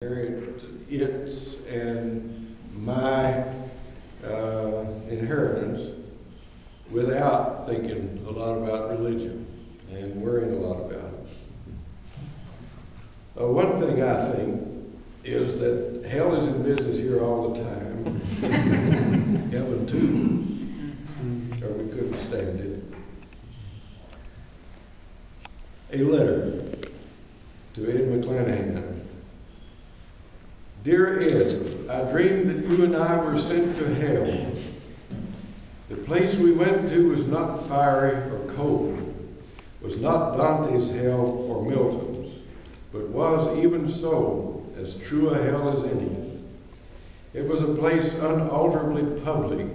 Its and my inheritance without thinking a lot about religion and worrying a lot about it. One thing I think is that hell is in business here all the time. Heaven too, or we couldn't stand it. A letter to Ed McClanahan. Dear Ed, I dreamed that you and I were sent to hell. The place we went to was not fiery or cold, was not Dante's hell or Milton's, but was even so as true a hell as any. It was a place unalterably public,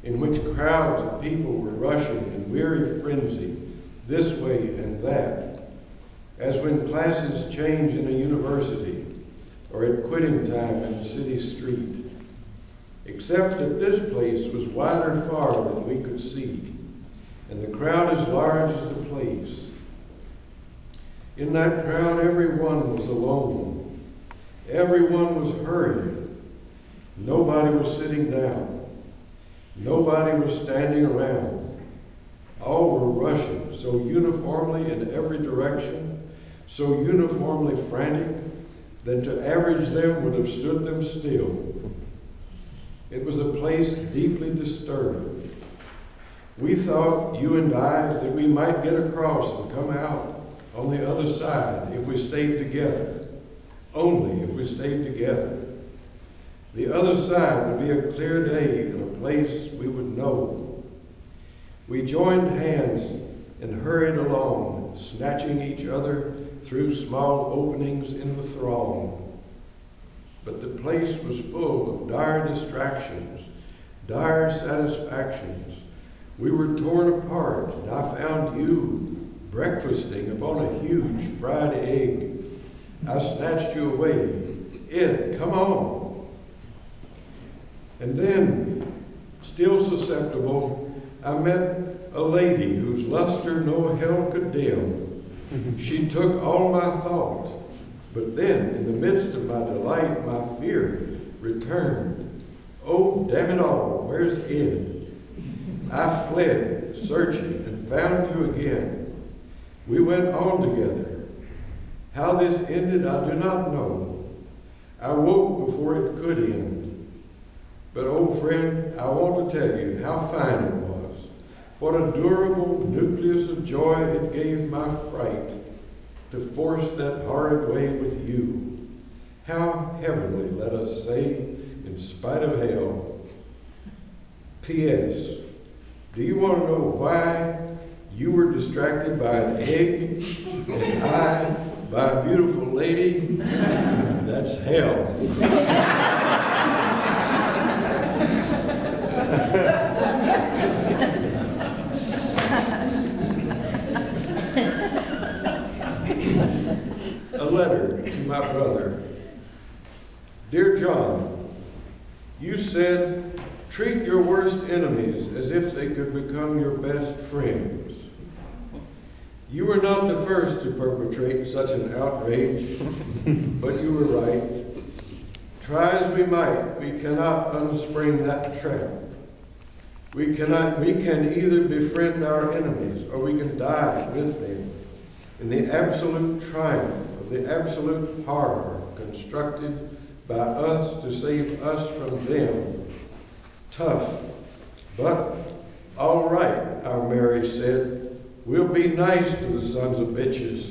in which crowds of people were rushing in weary frenzy this way and that, as when classes change in a university, or at quitting time in the city street, except that this place was wider far than we could see, and the crowd as large as the place. In that crowd, everyone was alone. Everyone was hurrying. Nobody was sitting down. Nobody was standing around. All were rushing so uniformly in every direction, so uniformly frantic, that to average them would have stood them still. It was a place deeply disturbed. We thought, you and I, that we might get across and come out on the other side if we stayed together. Only if we stayed together. The other side would be a clear day in a place we would know. We joined hands and hurried along, snatching each other through small openings in the throng. But the place was full of dire distractions, dire satisfactions. We were torn apart, and I found you breakfasting upon a huge fried egg. I snatched you away. Ed, come on. And then, still susceptible, I met a lady whose luster no hell could dim. She took all my thought, but then, in the midst of my delight, my fear returned. Oh, damn it all, where's Ed? I fled, searching, and found you again. We went on together. How this ended, I do not know. I woke before it could end. But, old friend, I want to tell you how fine it was. What a durable nucleus of joy it gave my fright to force that horrid way with you. How heavenly, let us say, in spite of hell. P.S. Do you want to know why you were distracted by an egg and I by a beautiful lady? That's hell. A letter to my brother. Dear John, you said, treat your worst enemies as if they could become your best friends. You were not the first to perpetrate such an outrage, but you were right. Try as we might, we cannot unspring that trap. We can either befriend our enemies or we can die with them in the absolute triumph of the absolute horror constructed by us to save us from them. Tough, but all right, our Mary said, we'll be nice to the sons of bitches.